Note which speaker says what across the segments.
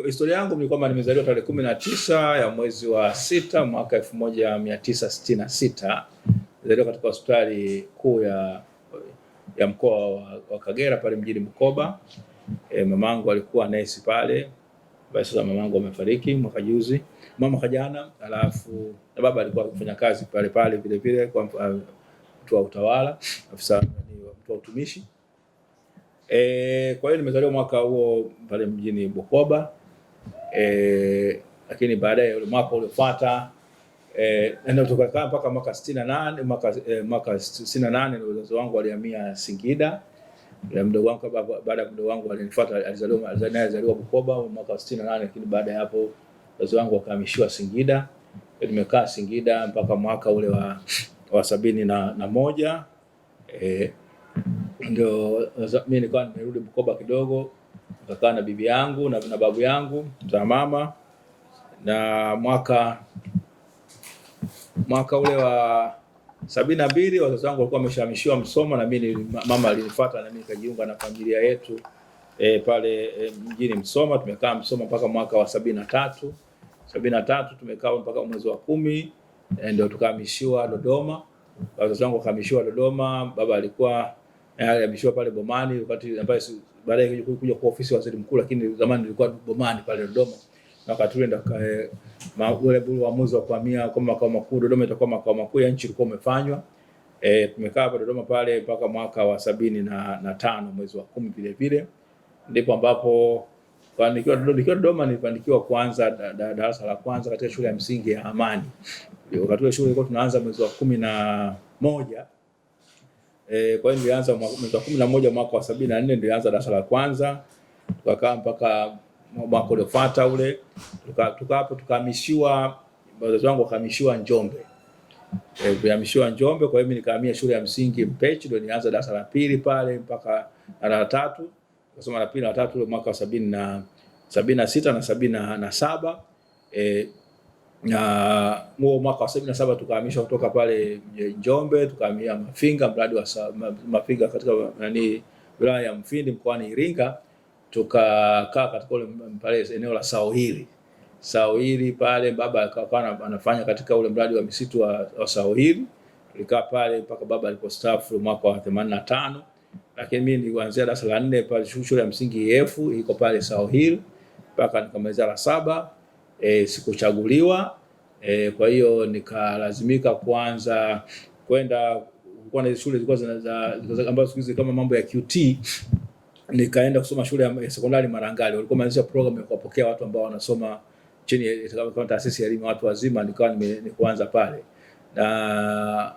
Speaker 1: Historia yangu ni kwamba nimezaliwa tarehe 19 ya mwezi wa 6 mwaka 1966. Nilizaliwa katika hospitali kuu ya mkoa wa Kagera pale mjini Bukoba. Mamangu alikuwa nesi pale. Basi sasa mamangu amefariki mwaka jana, alafu na baba alikuwa akifanya kazi pale pale vile vile kwa mtu wa utawala, afisa mtu wa utumishi. Kwa hiyo nimezaliwa mwaka huo pale mjini Bukoba. Lakini baadaye ule mwaka uliofuata ndio tukakaa mpaka mwaka 68 ndio wazazi wangu walihamia Singida. Mdogo wangu baada ya mdogo wangu alinifuata, alizaliwa Bukoba mwaka 68, lakini baada ya hapo wazazi wangu wakahamishiwa Singida. Nimekaa Singida mpaka mwaka ule wa 71. Ndio mimi nilikuwa nimerudi Bukoba kidogo, nikakaa na bibi yangu na babu yangu mzaa mama, na mwaka ule wa 72 wazazi wangu walikuwa wameshahamishiwa Msoma, na mimi mama alinifuata na mimi nikajiunga na familia yetu pale mjini Msoma. Tumekaa Msoma mpaka mwaka wa 73 tumekaa mpaka mwezi wa 10, ndio tukahamishiwa Dodoma. Wazazi wangu wakahamishiwa Dodoma. Baba alikuwa alihamishiwa pale Bomani, wakati ambaye baadaye kuja kwa ofisi ya waziri mkuu, lakini zamani nilikuwa Bomani pale Dodoma. Na wakati ule ule uamuzi wa kuhamia kwa makao makuu Dodoma, itakuwa makao makuu ya nchi, ulikuwa umefanywa. Tumekaa hapa Dodoma pale mpaka mwaka wa 75 mwezi wa 10 vile vile, ndipo ambapo nikiwa Dodoma nilifanikiwa kuanza darasa la kwanza katika shule ya msingi ya Amani. Wakati ule shule ilikuwa tunaanza mwezi wa 11. Kwa hiyo nilianza mwezi wa 11 mwaka wa 74 ndio nilianza darasa la kwanza. Tukakaa mpaka mwaka uliofuata ule tukahamishiwa, wazazi wangu wakahamishiwa Njombe. Tulihamishiwa Njombe, kwa hiyo mimi nikahamia shule ya msingi Mpechi, ndio nilianza darasa la pili pale mpaka la 3. Kusoma la pili na 3 ule mwaka wa 76 na 77. Na mwaka wa 77 tukahamishwa kutoka pale Njombe tukahamia Mafinga, mradi wa Mafinga katika wilaya ya Mfindi mkoani Iringa. Tukakaa katika ule pale eneo la Sauhili pale, baba akawa anafanya katika ule mradi wa misitu wa Sauhili. Tulikaa pale mpaka baba alipostaafu mwaka wa 85. Lakini mimi nilianzia darasa la 4 pale shule ya msingi EF iko pale Sauhili mpaka nikamaliza la 7. Sikuchaguliwa, kwa hiyo nikalazimika kuanza kwenda na shule zilikuwa ambazo siku hizi kama mambo ya QT. Nikaenda kusoma shule ya sekondari Marangali. Walikuwa wameanzisha program ya kuwapokea watu ambao wanasoma chini kama taasisi ya elimu watu wazima. Nikawa nikuanza pale, na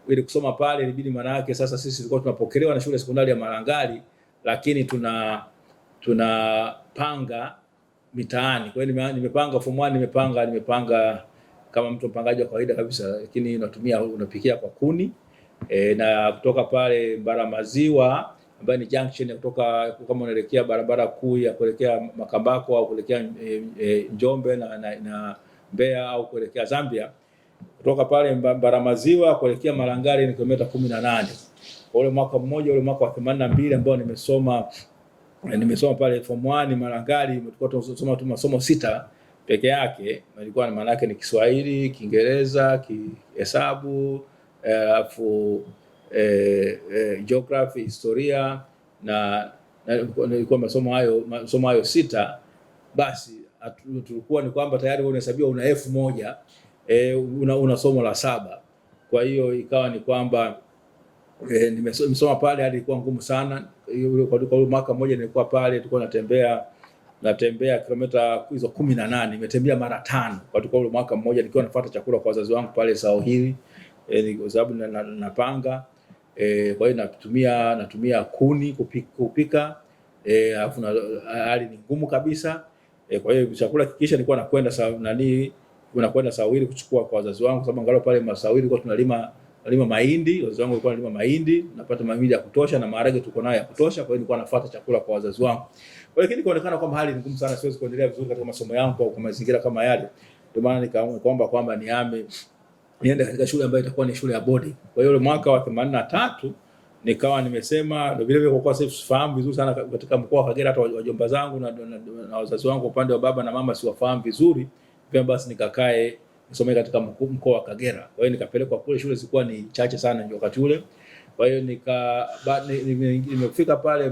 Speaker 1: ili kusoma pale ilibidi, maana yake sasa sisi tulikuwa tunapokelewa na shule ya sekondari ya Marangali, lakini tunapanga mitaani. Kwa hiyo nimepanga form 1, nimepanga kama mtu mpangaji wa kawaida kabisa, lakini unapikia kwa kuni. Na kutoka pale Mbaramaziwa ambayo ni junction kutoka kama unaelekea barabara kuu ya kuelekea Makambako au kuelekea Njombe na Mbeya au kuelekea Zambia, kutoka pale Mbaramaziwa kuelekea Marangali ni kilomita 18. Kwa ule mwaka mmoja, ule mwaka wa 82 ambao nimesoma pale form 1 Marangali, tulikuwa tunasoma tu masomo 6 peke yake. Ilikuwa maana yake ni Kiswahili, Kiingereza, Hesabu, alafu geography, historia na ilikuwa masomo hayo 6. Basi tulikuwa ni kwamba tayari unahesabiwa una F1, una somo la 7. Kwa hiyo ikawa ni kwamba nimesoma pale hadi ilikuwa ngumu sana. Kwa mwaka mmoja nilikuwa pale, tulikuwa natembea kilomita hizo 18, nimetembea mara 5 kwa ule mwaka mmoja, nikiwa nafuata chakula kwa wazazi wangu pale Sauhili, kwa sababu napanga. Kwa hiyo natumia kuni kupika, alafu hali ni ngumu kabisa. Kwa hiyo chakula kikisha nilikuwa nakwenda Sauhili kuchukua kwa wazazi wangu, sababu angalau pale Sauhili kwa tunalima mahindi. Wazazi wangu walikuwa wanalima mahindi, napata mahindi ya kutosha na maharage tuko nayo ya kutosha. Kwa hiyo nilikuwa nafuata chakula kwa wazazi wangu. Kwa hiyo ilionekana kwamba hali ni ngumu sana, siwezi kuendelea vizuri katika masomo yangu kwa mazingira kama yale. Ndio maana nikaomba kwamba niende katika shule ambayo itakuwa ni shule ya boarding. Kwa hiyo mwaka wa 83 nikawa nimesema vile vile, kwa kuwa sasa sifahamu vizuri sana katika mkoa wa Kagera, hata wajomba zangu na wazazi wangu upande wa baba na mama siwafahamu vizuri, pia basi nikakae nisome katika mkoa wa Kagera. Kwa hiyo nikapelekwa kule, shule zilikuwa ni chache sana ndio wakati ule. Kwa hiyo nimefika pale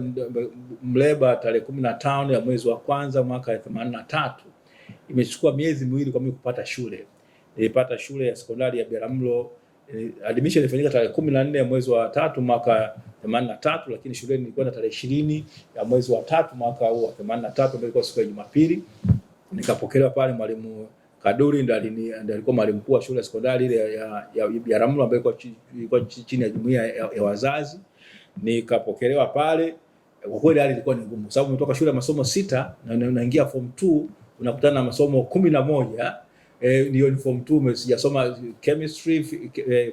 Speaker 1: Mleba tarehe 15 ya mwezi wa kwanza mwaka 83. Imechukua miezi miwili kwa mimi kupata shule. Nilipata shule ya sekondari ya Biharamulo. Admission ilifanyika tarehe 14 ya mwezi wa 3 mwaka 83, lakini shule nilikwenda tarehe 20 ya mwezi wa 3 mwaka huu wa 83, ndio ilikuwa siku ya Jumapili. Nikapokelewa pale mwalimu Kaduri, ndiye alikuwa mwalimu mkuu wa shule ya sekondari ile ya Biharamulo ambayo ilikuwa chini ya jumuiya ya wazazi. Nikapokelewa pale. Kwa kweli hali ilikuwa ni ngumu, sababu umetoka shule ya masomo 6 na unaingia form 2 unakutana na masomo 11. Ni form 2 sijasoma chemistry,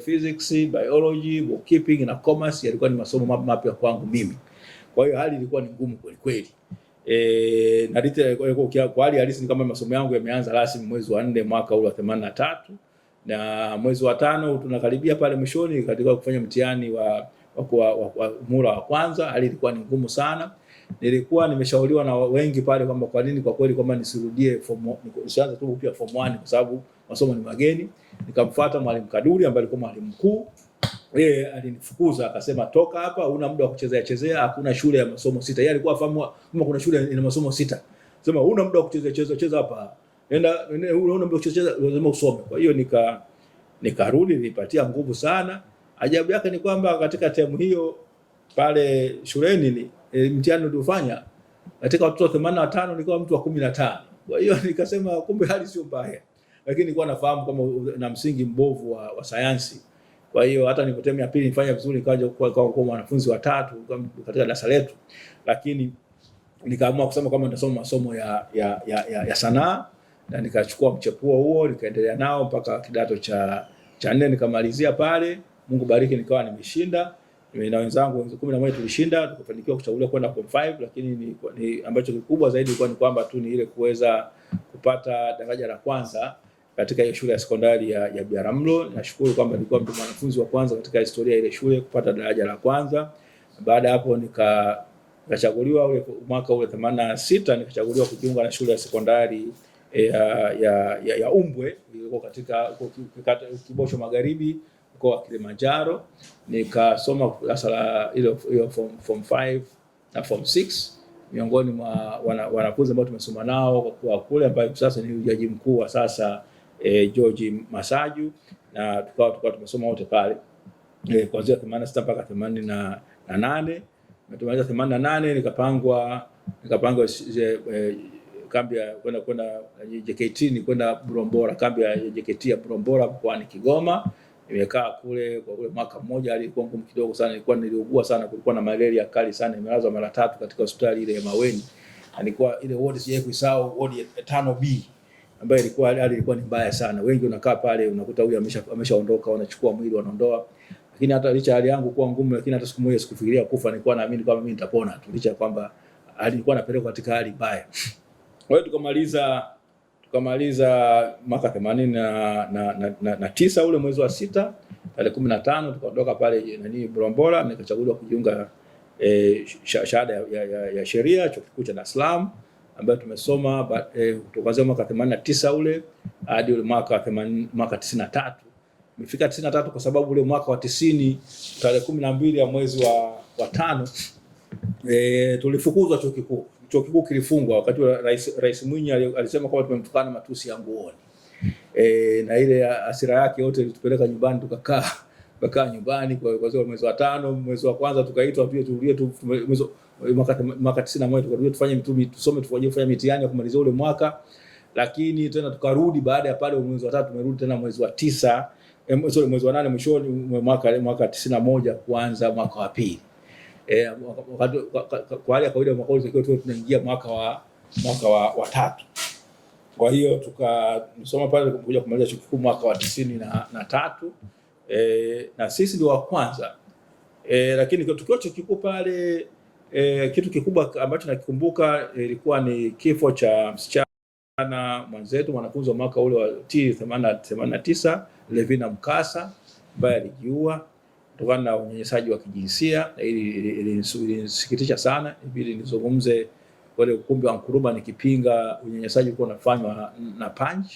Speaker 1: physics, biology, bookkeeping na commerce, yalikuwa ni masomo mapya kwangu mimi. Kwa hiyo hali ilikuwa ni ngumu kweli kweli. Kwa hali halisi ni kama masomo yangu yameanza rasmi mwezi wa 4 mwaka ule wa 83, na mwezi wa 5 tunakaribia pale mwishoni katika kufanya mtihani wa muhula wa kwanza. Hali ilikuwa ni ngumu sana. Nilikuwa nimeshauriwa na wengi pale kwamba kwa nini kwa kweli kwamba nisirudie nisianze tu upya form 1 kwa sababu masomo ni mageni. Nikamfuata mwalimu Kaduri ambaye alikuwa mwalimu mkuu. Yeye alinifukuza akasema, toka hapa, una muda wa kuchezea, hakuna shule ya masomo 6. Yeye alikuwa afahamu kama kuna shule ina masomo 6. Sema una muda wa kucheza hapa. Nenda una muda wa kucheza, lazima usome. Kwa hiyo nikarudi, nilipatia nguvu sana. Ajabu yake ni kwamba katika term hiyo pale shuleni mtihani uliofanya katika watoto 85 nilikuwa mtu wa 15. Kwa hiyo nikasema kumbe hali sio mbaya. Lakini nilikuwa nafahamu kama na msingi mbovu wa sayansi. Kwa hiyo hata nilipotemia pili nifanya vizuri, nikaja kwa mwanafunzi wa 3 katika darasa letu. Lakini nikaamua kusema kama nitasoma masomo ya sanaa, na nikachukua mchepuo huo nikaendelea nao mpaka kidato cha 4 nikamalizia pale. Mungu bariki, nikawa nimeshinda. Na wenzangu 11 tulishinda, tukafanikiwa kuchaguliwa kwenda form 5, lakini ni ambacho kikubwa zaidi ilikuwa ni kwamba tu ni ile kuweza kupata daraja la kwanza katika hiyo shule ya sekondari ya Biharamulo. Nashukuru kwamba nilikuwa mwanafunzi wa kwanza katika historia ile shule kupata daraja la kwanza. Baada ya hapo nikachaguliwa ule mwaka ule 86 nikachaguliwa kujiunga na shule ya sekondari ya Umbwe ilikuwa katika Kibosho Magharibi, mkoa wa Kilimanjaro. Nikasoma darasa la ile form 5 na form 6 miongoni mwa wanafunzi ambao tumesoma nao kwa kule, ambaye sasa ni jaji mkuu wa sasa George Masaju, na tukawa tumesoma wote pale kuanzia 86 mpaka 88. Tumaliza 88 nikapangwa kambi ya kwenda JKT, ni kwenda Bulombora, kambi ya JKT ya Bulombora mkoani Kigoma. Nimekaa kule kwa mwaka mmoja. Alikuwa ngumu kidogo sana, niliugua sana, kulikuwa na malaria kali sana. Nimelazwa mara 3 katika hospitali ile ya Maweni. Alikuwa ile ward sijawahi kusahau, ward ya 5B ambayo ilikuwa ni mbaya sana. Wengi unakaa pale unakuta huyu ameshaondoka, wanachukua mwili wanaondoa. Lakini hata licha hali yangu kuwa ngumu, lakini hata siku moja sikufikiria kufa. Nilikuwa naamini kwamba mimi nitapona tu, licha kwamba alikuwa anapelekwa katika hali mbaya. Kwa hiyo tukamaliza mwaka 89 ule mwezi wa 6 tarehe 15 tukaondoka pale Bulombora. Nikachaguliwa kujiunga shahada ya sheria chuo kikuu cha Dar es Salaam, ambayo tumesoma kuanzia mwaka 89 ule hadi ule mwaka 93. Nimefika 93 kwa sababu ule mwaka wa 90 tarehe 12 ya mwezi wa 5 tulifukuzwa chuo kikuu. Chuo kikuu kilifungwa wakati wa Rais Mwinyi alisema kwamba tumemtukana matusi ya nguoni. Na ile hasira yake yote ilitupeleka nyumbani, tukakaa nyumbani kwa mwezi wa 5. Mwezi wa kwanza tukaitwa pia tulie tu, mwaka 91 tukarudi tusome kufanya mitihani ya kumalizia ule mwaka. Lakini tena tukarudi baada ya pale mwezi wa 3 tumerudi tena mwezi wa 9 mwezi wa 8 mwishoni mwaka 91 kuanza mwaka wa pili. Kwa hali ya kawaida mwaka ule tunaingia mwaka wa 3. Kwa hiyo tukasoma pale kuja kumaliza chuo kikuu mwaka wa 93. Na sisi ndio wa kwanza. Lakini tukiwa chuo kikuu pale, kitu kikubwa ambacho nakikumbuka ilikuwa ni kifo cha msichana mwenzetu, mwanafunzi wa mwaka ule wa 89 Levina Mkasa, ambaye alijiua. kutokana na unyanyasaji wa kijinsia. Ilinisikitisha sana, ili nizungumze wale ukumbi wa Nkrumah nikipinga unyanyasaji ulikuwa unafanywa na Punch.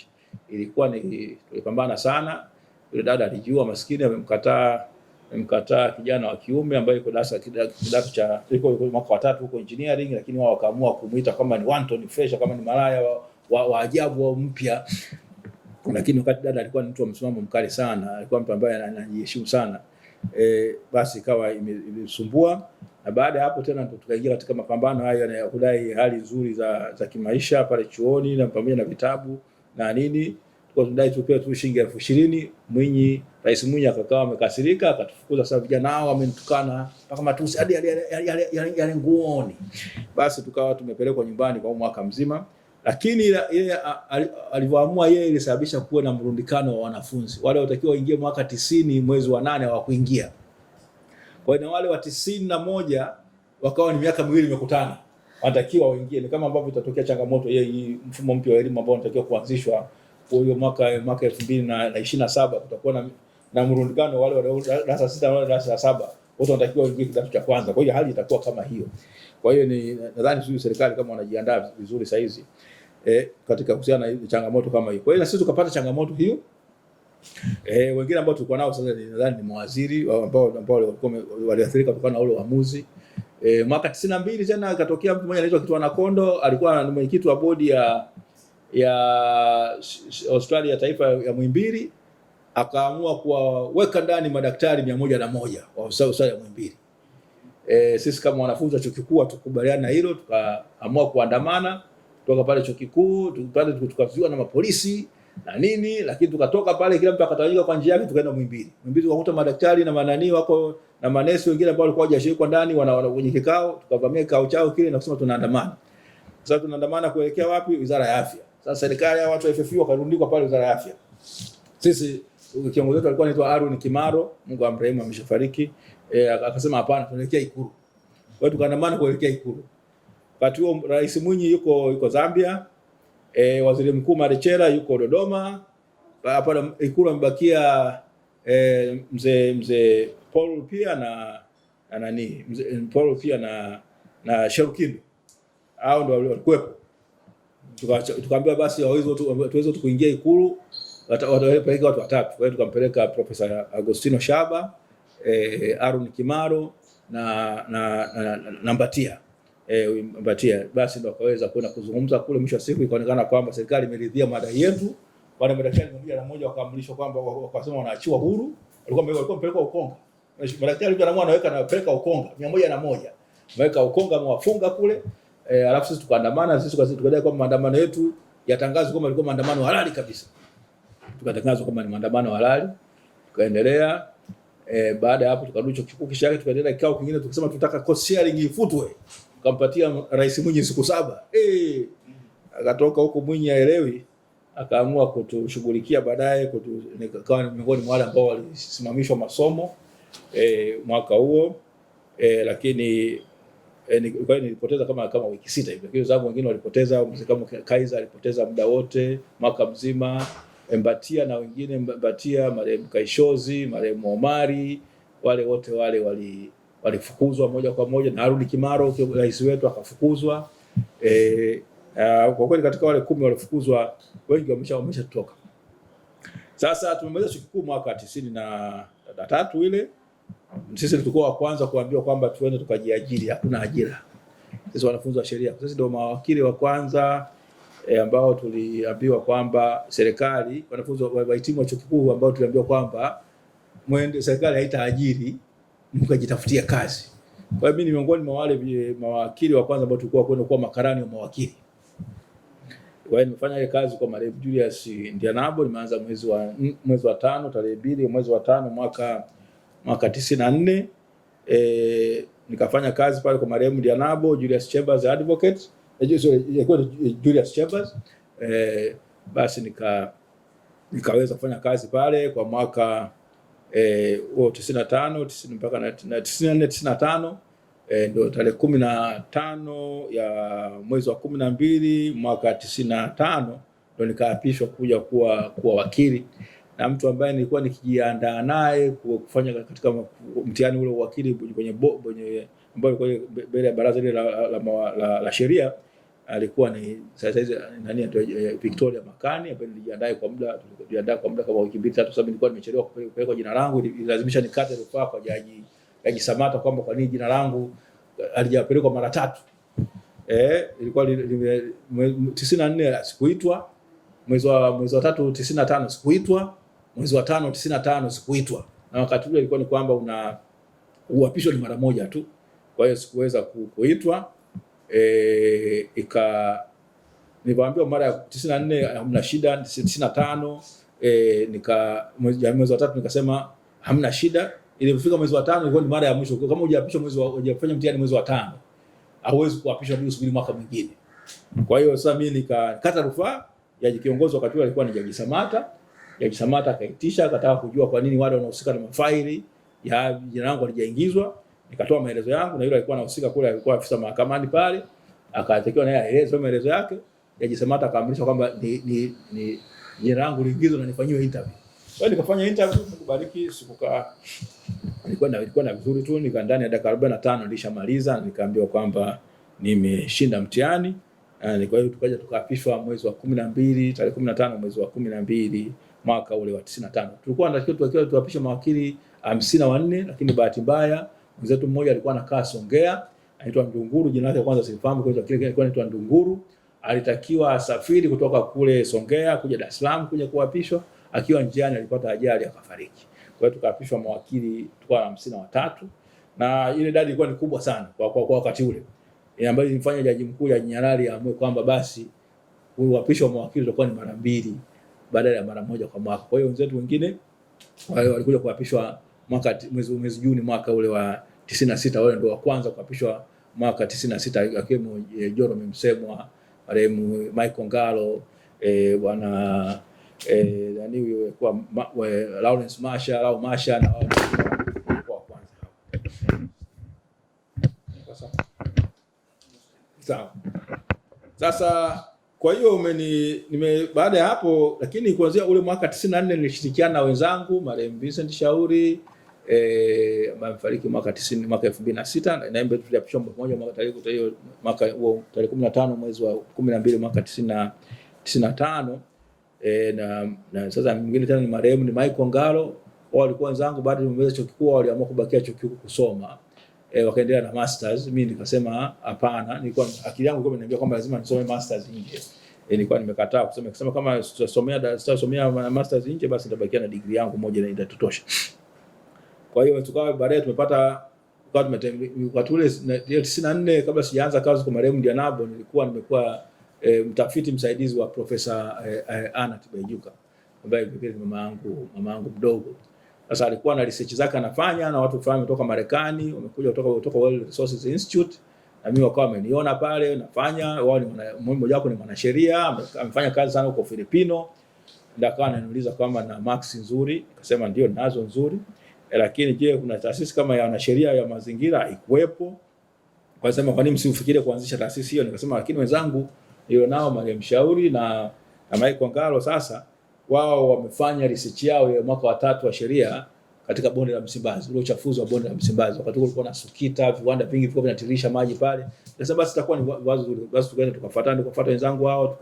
Speaker 1: Tulipambana sana. Yule dada alijua maskini, amemkataa kijana wa kiume ambaye yuko kidato cha mwaka wa 3 huko engineering, lakini wao wakaamua kumuita kama ni wanton fresh, kama ni malaya wa ajabu au mpya. Lakini wakati dada alikuwa ni mtu wa msimamo mkali sana, alikuwa mtu ambaye anajiheshimu sana. Basi ikawa imesumbua, na baada ya hapo tena tukaingia katika mapambano hayo ya kudai hali nzuri za kimaisha pale chuoni, na pamoja na vitabu na nini. Kwa tunadai tupewe tu shilingi 20,000. Rais Mwinyi akakaa amekasirika, akatufukuza. Sasa vijana hao wamenitukana mpaka matusi hadi yale nguoni. Basi tukawa tumepelekwa nyumbani kwa mwaka mzima. Lakini yeye alivyoamua yeye, ilisababisha kuwa na mrundikano wa wanafunzi. Wale watakiwa waingie mwaka 90 mwezi wa 8 hawakuingia. Kwa hiyo wale wa 91 wakawa ni miaka miwili imekutana, wanatakiwa waingie. Ni kama ambavyo itatokea changamoto hii mfumo mpya wa elimu ambao unatakiwa kuanzishwa kwa hiyo mwaka 2027, kutakuwa na mrundikano. Wale wa darasa 6 na wale darasa la 7 wote wanatakiwa waingie kidato cha kwanza. Kwa hiyo hali itakuwa kama hiyo. Kwa hiyo nadhani serikali kama wanajiandaa vizuri sasa hizi katika kuhusiana na changamoto kama hiyo. Kwa hiyo na sisi tukapata changamoto hiyo. Wengine ambao tulikuwa nao sasa nadhani ni mawaziri ambao waliathirika kutokana na ule uamuzi. Mwaka 92 tena akatokea mtu mmoja anaitwa Kitwana Kondo, alikuwa ni mwenyekiti wa bodi ya Australia ya taifa ya Muhimbili, akaamua kuwaweka ndani madaktari 101 wa Australia ya Muhimbili. Sisi kama wanafunzi wa chuo kikuu tukubaliana na hilo, tukaamua kuandamana kutoka pale chuo kikuu, tukazuiwa na mapolisi na nini, lakini tukatoka pale, kila mtu akatawanyika kwa njia yake, tukaenda Muhimbili. Muhimbili tukakuta madaktari na manani wako na manesi wengine ambao walikuwa hawajashiriki ndani, wana kwenye kikao, tukavamia kikao chao kile na kusema tunaandamana. Sasa tunaandamana kuelekea wapi? Wizara ya Afya. Sasa serikali ya watu wa FFU wakarundikwa pale Wizara ya Afya. Sisi kiongozi wetu alikuwa anaitwa Arun Kimaro, Mungu amrehemu, ameshafariki. Akasema hapana, tunaelekea Ikulu. Kwa hiyo tukaandamana kuelekea Ikulu. Wakati huo Rais Mwinyi yuko Zambia, Waziri Mkuu Marechera yuko Dodoma. Hapa Ikulu amebakia mzee Paul pia na nani, mzee Paul pia na Sherukindo. Hao ndio walikuwepo. Tukaambiwa basi tuweze kuingia Ikulu, watapeleka watu watatu. Kwa hiyo tukampeleka Profesa Agostino Shaba, Arun Kimaro na Mbatia. Basi ndio akaweza kwenda kuzungumza kule. Mwisho wa siku ikaonekana kwamba serikali imeridhia madai yetu. Wale madaktari 101 wakaamrishwa kwamba wakasema wanaachiwa huru. Walikuwa mpeleka Ukonga. Madaktari wanaamua anaweka na peleka Ukonga 101. Wameweka Ukonga, mwafunga kule. Alafu sisi tukaandamana. Sisi tukadai kwamba maandamano yetu yatangazwe kama ilikuwa maandamano halali kabisa. Tukatangazwa kama ni maandamano halali. Tukaendelea. Baada ya hapo tukarudi chuo kikuu, kisha tukaendelea kikao kingine, tukasema tunataka cost sharing ifutwe. Tukampatia Rais Mwinyi siku 7. Akatoka huko Mwinyi haelewi, akaamua kutushughulikia baadaye, nikawa miongoni mwa wale ambao walisimamishwa masomo mwaka huo. Lakini nilipoteza kama wiki 6 hivi. Lakini zangu wengine walipoteza, kama Kaiza alipoteza muda wote mwaka mzima. Mbatia na wengine, Mbatia, marehemu Kaishozi, marehemu Omari, wale wote walifukuzwa moja kwa moja, na Arun Kimaro rais wetu akafukuzwa. Kwa kweli katika wale 10 walifukuzwa, wengi wameshatoka. Sasa tumemaliza chuo kikuu mwaka 93 ile. Sisi tulikuwa wa kwanza kuambiwa kwamba tuende tukajiajiri, hakuna ajira. Sisi wanafunzi wa sheria, sisi ndio mawakili wa kwanza ambao tuliambiwa kwamba serikali, wanafunzi wahitimu wa chuo kikuu ambao tuliambiwa kwamba serikali haitaajiri, mkajitafutia kazi. Kwa hiyo mimi ni miongoni mwa wale mawakili wa kwanza ambao tulikuwa kwenda kuwa makarani wa mawakili. Kwa hiyo nimefanya ile kazi kwa marehemu Julius Ndianabo. Nimeanza mwezi wa 5 tarehe 2 mwezi wa 5 mwaka 94. Nikafanya kazi pale kwa marehemu Ndianabo, Julius Chambers advocate, Julius Chambers. Basi nikaweza kufanya kazi pale kwa mwaka 95 mpaka 94 95. Ndio tarehe 15 ya mwezi wa 12 mwaka 95 ndio nikaapishwa kuja kuwa wakili. na mtu ambaye nilikuwa nikijiandaa naye kufanya katika mtihani ule uwakili kwenye ambayo mbele ya baraza ile la sheria, alikuwa ni sasa hizi nani Victoria Makani, ambaye nilijiandaa kwa muda kama wiki 2-3, sababu nilikuwa nimechelewa kupeleka jina langu, ilazimisha nikate rufaa kwa Jaji Samata kwamba kwa nini jina langu alijapelekwa mara 3. Ilikuwa 94 sikuitwa, mwezi wa 3 95 sikuitwa, mwezi wa 5 95 sikuitwa, na wakati ule ilikuwa ni kwamba uapisho ni mara moja tu, kwa hiyo sikuweza kuitwa. Nilipoambiwa mara ya 94 hamna shida, 95 mwezi wa 3 nikasema hamna shida. Ilipofika mwezi wa 5 ilikuwa ni mara ya mwisho, kama hujaapishwa hujafanya mtihani mwezi wa 5 hauwezi kuapishwa bila usubiri mwaka mwingine. Kwa hiyo sasa mimi nikakata rufaa. Jaji kiongozi wakati ule alikuwa ni Jaji Samata. Jaji Samata akaitisha, akataka kujua kwa nini wale wanaohusika na mafaili ya jina langu halijaingizwa. Nikatoa maelezo yangu, na yule alikuwa anahusika kule, alikuwa afisa mahakamani pale, akatakiwa naye aeleze maelezo yake. Jaji Samata akaamrisha kwamba ni jina langu liingizwe na nifanyiwe interview. Kwa hiyo nikafanya interview, nikubariki, sikukaa, nilikuwa na vizuri tu, nika ndani ya dakika 45 nilishamaliza, nikaambiwa kwamba nimeshinda mtihani. Kwa hiyo tukaja tukaapishwa mwezi wa 12, tarehe 15 mwezi wa 12 mwaka ule wa 95. Tulikuwa tunatakiwa tuapishe mawakili 54, lakini bahati mbaya mwenzetu mmoja alikuwa anakaa Songea, anaitwa Ndunguru, jina lake kwanza sifahamu, kwa hiyo kile alikuwa anaitwa Ndunguru. Alitakiwa asafiri kutoka kule Songea kuja Dar es Salaam kuja kuapishwa, akiwa njiani alipata ajali akafariki. Kwa hiyo tukaapishwa mawakili tulikuwa 53, na ile idadi ilikuwa ni kubwa sana kwa wakati ule, ambayo ilimfanya Jaji Mkuu ya Nyalali aamue kwamba basi uapishwa mawakili utakuwa ni mara 2 badala ya mara 1 kwa mwaka. Kwa hiyo wenzetu wengine wale walikuja kuapishwa mwezi Juni mwaka ule wa 96, wale ndio wa kwanza kuapishwa mwaka 96, akiwemo Jerome Msemwa, marehemu Michael Ngalo, bwana nani huyo kwa Lawrence Masha au Masha, na wao kwa kwanza hapo. Sasa kwa hiyo baada ya hapo, lakini kuanzia ule mwaka 94 nilishirikiana na wenzangu marehemu Vincent Shauri ambaye amefariki mwaka 2006, na mbe tuliapishwa pamoja mwaka huo tarehe 15 mwezi wa 12 mwaka 95. Na sasa mwingine tena ni marehemu ni Michael Ngalo. Wao walikuwa wenzangu, baada ya kumaliza chuo kikuu waliamua kubakia chuo kikuu kusoma, wakaendelea na masters. Mimi nikasema hapana, nilikuwa akili yangu ilikuwa inaniambia kwamba lazima nisome masters nje. Nilikuwa nimekataa kusema kama sitasomea masters nje, basi nitabakia na degree yangu moja na itatosha. Kwa hiyo tukawa baadaye tumepata wakati ule 94, kabla sijaanza kazi kwa marehemu Dianabo, nimekuwa mtafiti msaidizi wa Profesa Anna Tibaijuka, ambaye pia ni mama yangu mdogo. Sasa alikuwa na research zake anafanya, na watu fulani kutoka Marekani wamekuja kutoka World Resources Institute, na mimi wakawa wameniona pale nafanya. Wao ni mmoja wako ni mwanasheria, amefanya kazi sana huko Filipino, ndio akawa ananiuliza kama na marks nzuri. Nikasema ndio nazo nzuri, lakini je, kuna taasisi kama ya wanasheria ya mazingira haikuwepo? Kwa sema kwa nini msifikirie kuanzisha taasisi hiyo? Nikasema lakini wenzangu ndio nao Mariam Shauri na Michael Ngalo, sasa wao wamefanya research yao ya mwaka wa 3 wa sheria katika bonde la Msimbazi, ule uchafuzi wa bonde la Msimbazi. Wakati huo kulikuwa na SUKITA, viwanda vingi vilikuwa vinatiririsha maji pale. Sasa basi itakuwa ni wazo zuri, basi tukaenda tukafuata wenzangu hao,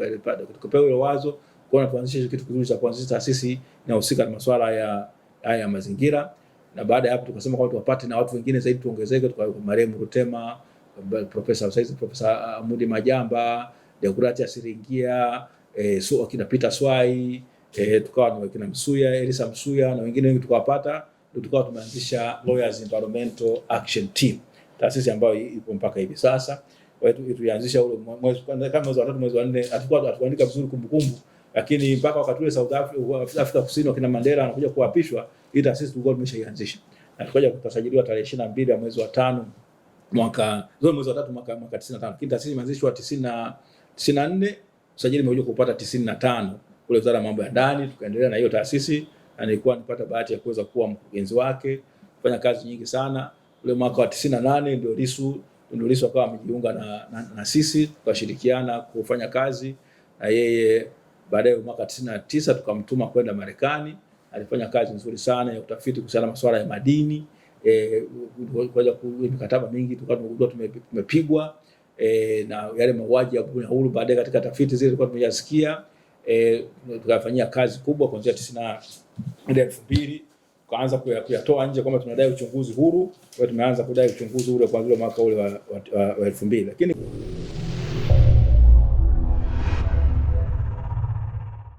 Speaker 1: tukapewa ile wazo kuona tuanzishe kitu kizuri cha kuanzisha taasisi inahusika na masuala ya mazingira. Na baada ya hapo tukasema kwa tupate na watu wengine zaidi tuongezeke, tukawa marehemu Rutema, Profesa Amudi Majamba, Deogratias Siringia, akina Peter Swai, tukawa na kina Msuya, Elisa Msuya na wengine wengi tukawapata, ndio tukawa tumeanzisha Lawyers Environmental Action Team, taasisi ambayo ipo mpaka hivi sasa. Kwa hiyo tulianzisha ule mwezi kama mwezi wa 3 mwezi wa 4, hatukuandika vizuri kumbukumbu, lakini mpaka wakati ule South Africa Kusini wakina Mandela anakuja kuapishwa, hii taasisi tulikuwa tumeshaianzisha, na tukaja kutasajiliwa tarehe 22 ya mwezi wa 5 mwaka 95. Lakini taasisi imeanzishwa 94, usajili umekuja kupata 95 kule Wizara ya Mambo ya Ndani. Tukaendelea na hiyo taasisi, na nilikuwa nipata bahati ya kuweza kuwa mkurugenzi wake, kufanya kazi nyingi sana. Ule mwaka wa 98 ndio Lissu akawa amejiunga na sisi, tukashirikiana kufanya kazi na yeye. Baadaye mwaka 99 tukamtuma kwenda Marekani, alifanya kazi nzuri sana ya utafiti kuhusiana na masuala ya madini. Kwa mikataba mingi tulikuwa tumepigwa na yale mauaji ya Bunyahuru, baadaye katika tafiti zile tulikuwa tumeyasikia, tukafanyia kazi kubwa kuanzia 2000 tukaanza kuyatoa nje kama tunadai uchunguzi huru. Kwa tumeanza kudai uchunguzi ule kwa mwaka ule wa 2000, lakini